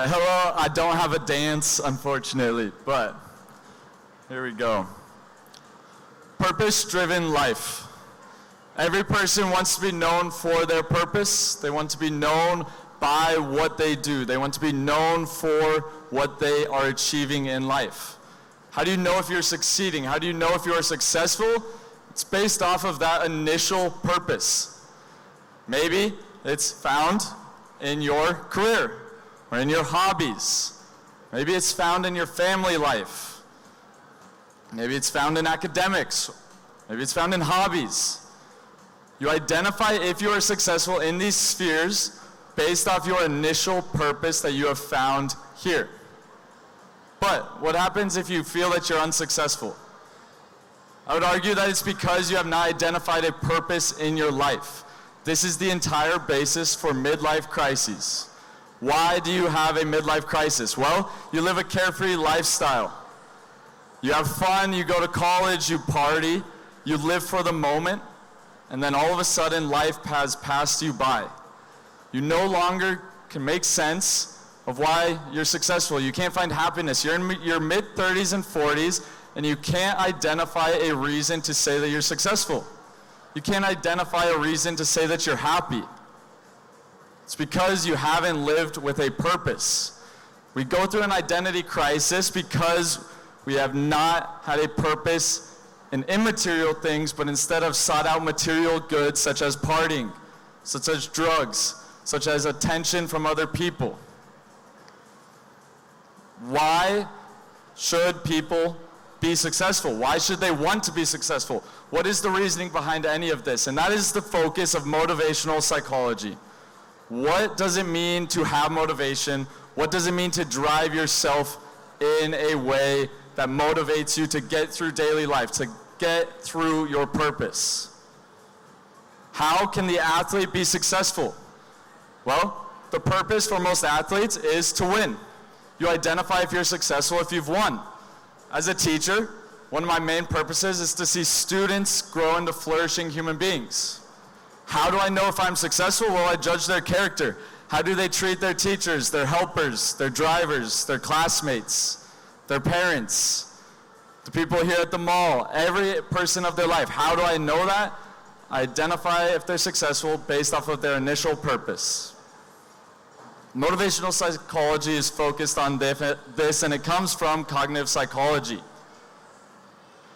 Hello, I don't have a dance, unfortunately, but here we go. Purpose-driven life. Every person wants to be known for their purpose. They want to be known by what they do. They want to be known for what they are achieving in life. How do you know if you're succeeding? How do you know if you are successful? It's based off of that initial purpose. Maybe it's found in your career or in your hobbies. Maybe it's found in your family life. Maybe it's found in academics. Maybe it's found in hobbies. You identify if you are successful in these spheres based off your initial purpose that you have found here. But what happens if you feel that you're unsuccessful? I would argue that it's because you have not identified a purpose in your life. This is the entire basis for midlife crises. Why do you have a midlife crisis? Well, you live a carefree lifestyle. You have fun, you go to college, you party, you live for the moment, and then all of a sudden life has passed you by. You no longer can make sense of why you're successful. You can't find happiness. You're in your mid-30s and 40s, and you can't identify a reason to say that you're successful. You can't identify a reason to say that you're happy. It's because you haven't lived with a purpose. We go through an identity crisis because we have not had a purpose in immaterial things, but instead have sought out material goods such as partying, such as drugs, such as attention from other people. Why should people be successful? Why should they want to be successful? What is the reasoning behind any of this? And that is the focus of motivational psychology. What does it mean to have motivation? What does it mean to drive yourself in a way that motivates you to get through daily life, to get through your purpose? How can the athlete be successful? Well, the purpose for most athletes is to win. You identify if you're successful if you've won. As a teacher, one of my main purposes is to see students grow into flourishing human beings. How do I know if I'm successful? Well, I judge their character. How do they treat their teachers, their helpers, their drivers, their classmates, their parents, the people here at the mall, every person of their life? How do I know that? I identify if they're successful based off of their initial purpose. Motivational psychology is focused on this, and it comes from cognitive psychology.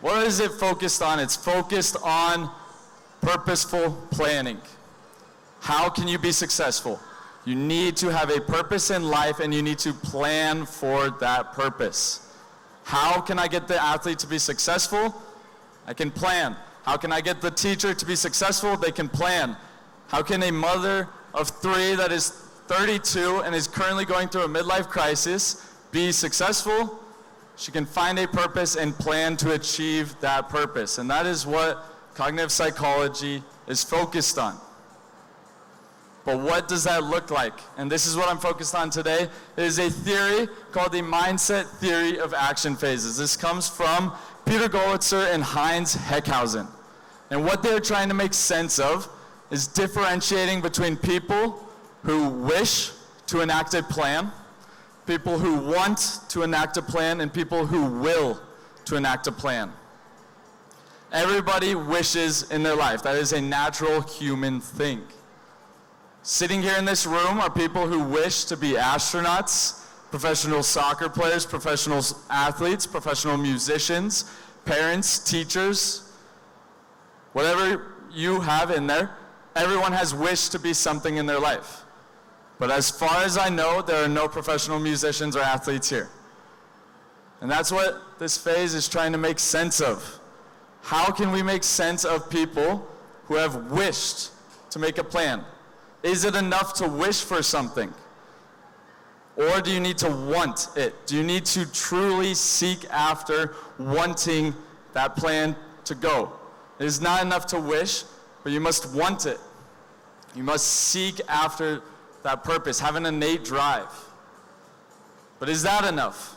What is it focused on? It's focused on purposeful planning. How can you be successful? You need to have a purpose in life, and you need to plan for that purpose. How can I get the athlete to be successful? I can plan. How can I get the teacher to be successful? They can plan. How can a mother of 3 that is 32 and is currently going through a midlife crisis be successful? She can find a purpose and plan to achieve that purpose. And that is what cognitive psychology is focused on. But what does that look like? And this is what I'm focused on today. It is a theory called the mindset theory of action phases. This comes from Peter Golitzer and Heinz Heckhausen. And what they're trying to make sense of is differentiating between people who wish to enact a plan, people who want to enact a plan, and people who will to enact a plan. Everybody wishes in their life. That is a natural human thing. Sitting here in this room are people who wish to be astronauts, professional soccer players, professional athletes, professional musicians, parents, teachers, whatever you have in there, everyone has wished to be something in their life. But as far as I know, there are no professional musicians or athletes here. And that's what this phase is trying to make sense of. How can we make sense of people who have wished to make a plan? Is it enough to wish for something? Or do you need to want it? Do you need to truly seek after wanting that plan to go? It is not enough to wish, but you must want it. You must seek after that purpose, have an innate drive. But is that enough?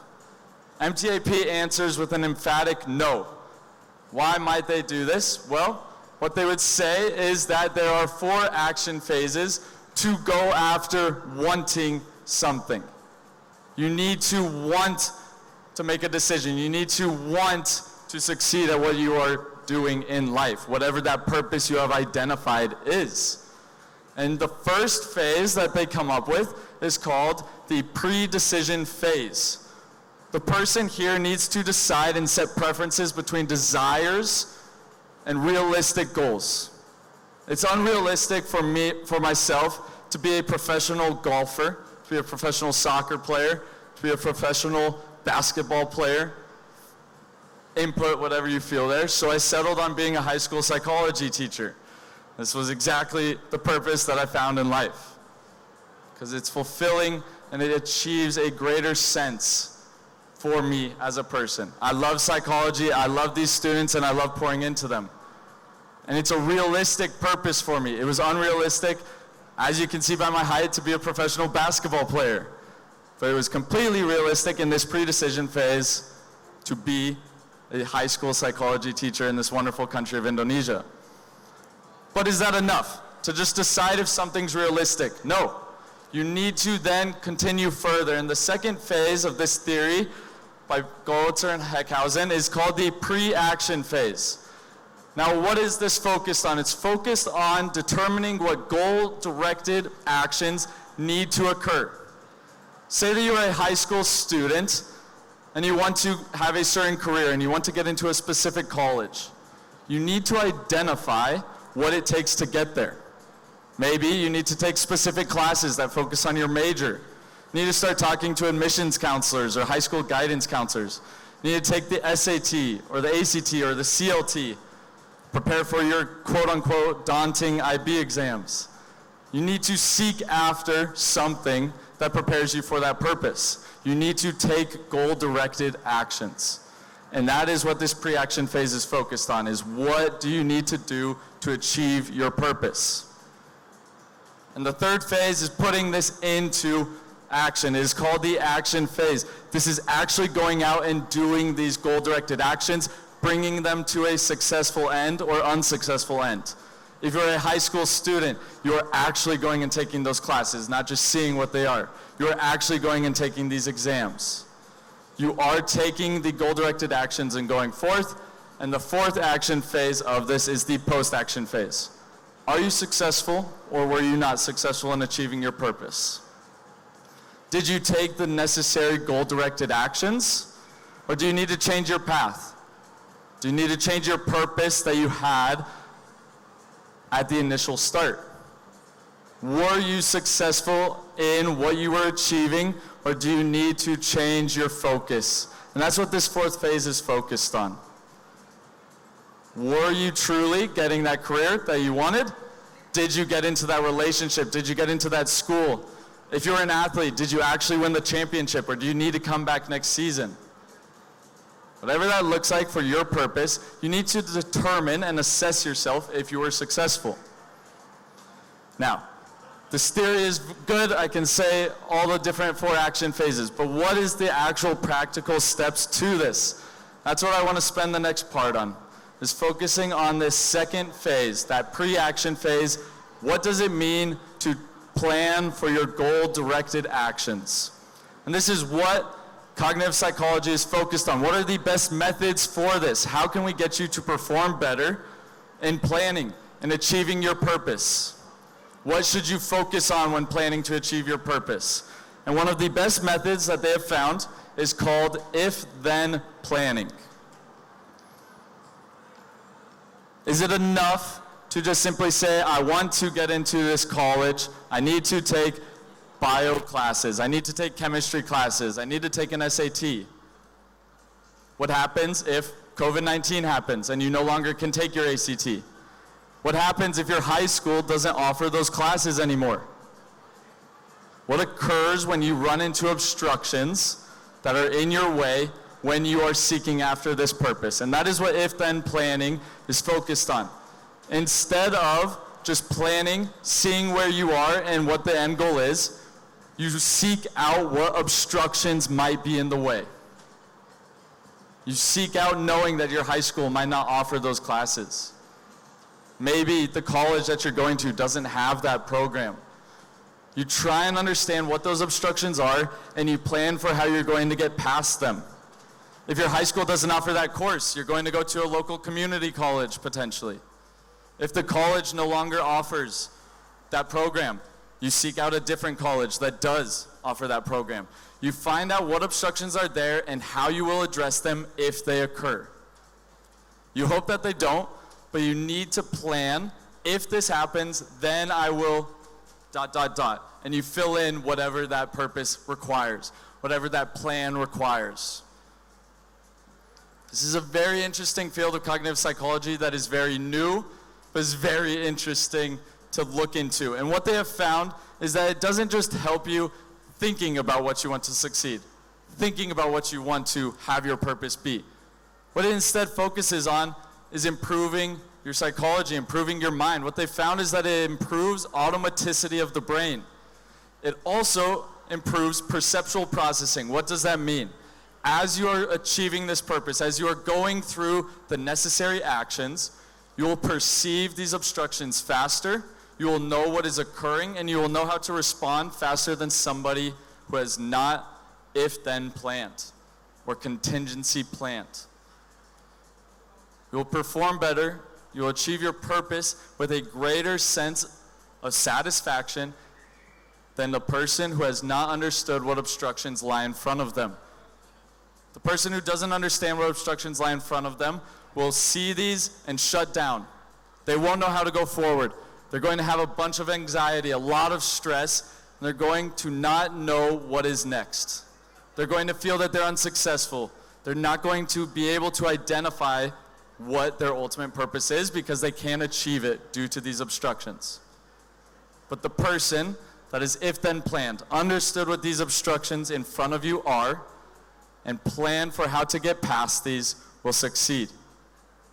MTAP answers with an emphatic no. Why might they do this? Well, what they would say is that there are 4 action phases to go after wanting something. You need to want to make a decision. You need to want to succeed at what you are doing in life, whatever that purpose you have identified is. And the first phase that they come up with is called the pre-decision phase. The person here needs to decide and set preferences between desires and realistic goals. It's unrealistic for myself to be a professional golfer, to be a professional soccer player, to be a professional basketball player. Input whatever you feel there. So I settled on being a high school psychology teacher. This was exactly the purpose that I found in life, because it's fulfilling and it achieves a greater sense for me as a person. I love psychology, I love these students, and I love pouring into them. And it's a realistic purpose for me. It was unrealistic, as you can see by my height, to be a professional basketball player. But it was completely realistic in this pre-decision phase to be a high school psychology teacher in this wonderful country of Indonesia. But is that enough to just decide if something's realistic? No. You need to then continue further. And the second phase of this theory by Goltzer and Heckhausen is called the pre-action phase. Now, what is this focused on? It's focused on determining what goal-directed actions need to occur. Say that you're a high school student and you want to have a certain career and you want to get into a specific college. You need to identify what it takes to get there. Maybe you need to take specific classes that focus on your major. You need to start talking to admissions counselors or high school guidance counselors. You need to take the SAT or the ACT or the CLT. Prepare for your quote-unquote daunting IB exams. You need to seek after something that prepares you for that purpose. You need to take goal-directed actions. And that is what this pre-action phase is focused on, is what do you need to do to achieve your purpose. And the third phase is putting this into action. It is called the action phase. This is actually going out and doing these goal-directed actions, bringing them to a successful end or unsuccessful end. If you're a high school student, you're actually going and taking those classes, not just seeing what they are. You're actually going and taking these exams. You are taking the goal-directed actions and going forth. And the fourth action phase of this is the post-action phase. Are you successful, or were you not successful in achieving your purpose? Did you take the necessary goal-directed actions, or do you need to change your path? Do you need to change your purpose that you had at the initial start? Were you successful in what you were achieving, or do you need to change your focus? And that's what this fourth phase is focused on. Were you truly getting that career that you wanted? Did you get into that relationship? Did you get into that school? If you're an athlete, did you actually win the championship, or do you need to come back next season? Whatever that looks like for your purpose, you need to determine and assess yourself if you were successful. Now, this theory is good. I can say all the different four action phases, but what is the actual practical steps to this? That's what I want to spend the next part on, is focusing on this second phase, that pre-action phase. What does it mean to plan for your goal-directed actions? And this is what cognitive psychology is focused on. What are the best methods for this? How can we get you to perform better in planning and achieving your purpose? What should you focus on when planning to achieve your purpose? And one of the best methods that they have found is called if-then planning. Is it enough to just simply say, I want to get into this college, I need to take bio classes, I need to take chemistry classes, I need to take an SAT? What happens if COVID-19 happens and you no longer can take your ACT? What happens if your high school doesn't offer those classes anymore? What occurs when you run into obstructions that are in your way when you are seeking after this purpose? And that is what if-then planning is focused on. Instead of just planning, seeing where you are and what the end goal is, you seek out what obstructions might be in the way. You seek out knowing that your high school might not offer those classes. Maybe the college that you're going to doesn't have that program. You try and understand what those obstructions are, and you plan for how you're going to get past them. If your high school doesn't offer that course, you're going to go to a local community college potentially. If the college no longer offers that program, you seek out a different college that does offer that program. You find out what obstructions are there and how you will address them if they occur. You hope that they don't, but you need to plan, if this happens, then I will ... And you fill in whatever that purpose requires, whatever that plan requires. This is a very interesting field of cognitive psychology that is very new, but is very interesting to look into. And what they have found is that it doesn't just help you thinking about what you want to succeed, thinking about what you want to have your purpose be. What it instead focuses on is improving your psychology, improving your mind. What they found is that it improves automaticity of the brain. It also improves perceptual processing. What does that mean? As you are achieving this purpose, as you are going through the necessary actions, you will perceive these obstructions faster, you will know what is occurring, and you will know how to respond faster than somebody who has not if-then planned or contingency planned. You will perform better, you will achieve your purpose with a greater sense of satisfaction than the person who has not understood what obstructions lie in front of them. The person who doesn't understand what obstructions lie in front of them will see these and shut down. They won't know how to go forward. They're going to have a bunch of anxiety, a lot of stress, and they're going to not know what is next. They're going to feel that they're unsuccessful. They're not going to be able to identify what their ultimate purpose is because they can't achieve it due to these obstructions. But the person that is if-then planned, understood what these obstructions in front of you are, and plan for how to get past these, will succeed.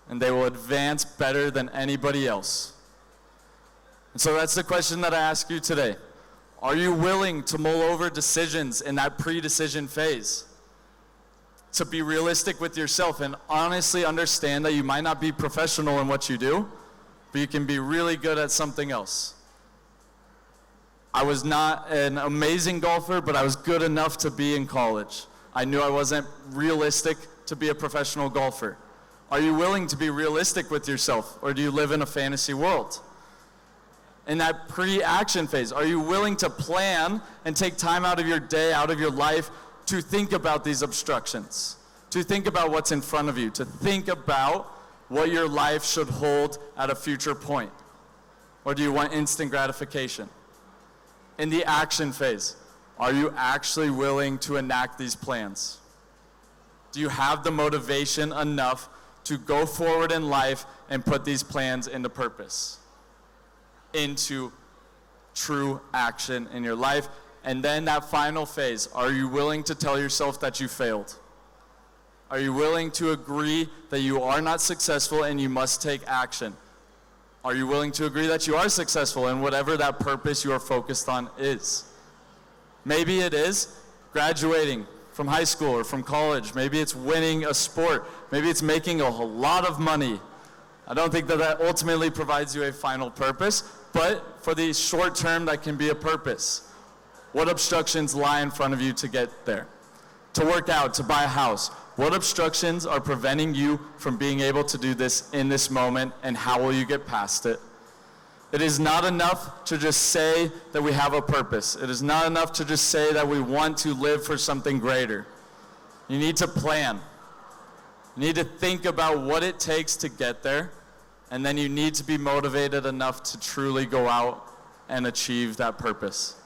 And they will advance better than anybody else. And so that's the question that I ask you today. Are you willing to mull over decisions in that pre-decision phase? To be realistic with yourself and honestly understand that you might not be professional in what you do, but you can be really good at something else. I was not an amazing golfer, but I was good enough to be in college. I knew I wasn't realistic to be a professional golfer. Are you willing to be realistic with yourself, or do you live in a fantasy world? In that pre-action phase, are you willing to plan and take time out of your day, out of your life, to think about these obstructions, to think about what's in front of you, to think about what your life should hold at a future point? Or do you want instant gratification? In the action phase, are you actually willing to enact these plans? Do you have the motivation enough to go forward in life and put these plans into purpose, into true action in your life? And then that final phase, are you willing to tell yourself that you failed? Are you willing to agree that you are not successful and you must take action? Are you willing to agree that you are successful in whatever that purpose you are focused on is? Maybe it is graduating from high school or from college. Maybe it's winning a sport. Maybe it's making a lot of money. I don't think that that ultimately provides you a final purpose, but for the short term, that can be a purpose. What obstructions lie in front of you to get there? To work out, to buy a house. What obstructions are preventing you from being able to do this in this moment, and how will you get past it? It is not enough to just say that we have a purpose. It is not enough to just say that we want to live for something greater. You need to plan. You need to think about what it takes to get there, and then you need to be motivated enough to truly go out and achieve that purpose.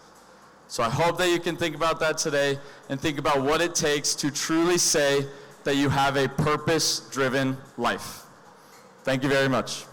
So I hope that you can think about that today and think about what it takes to truly say that you have a purpose-driven life. Thank you very much.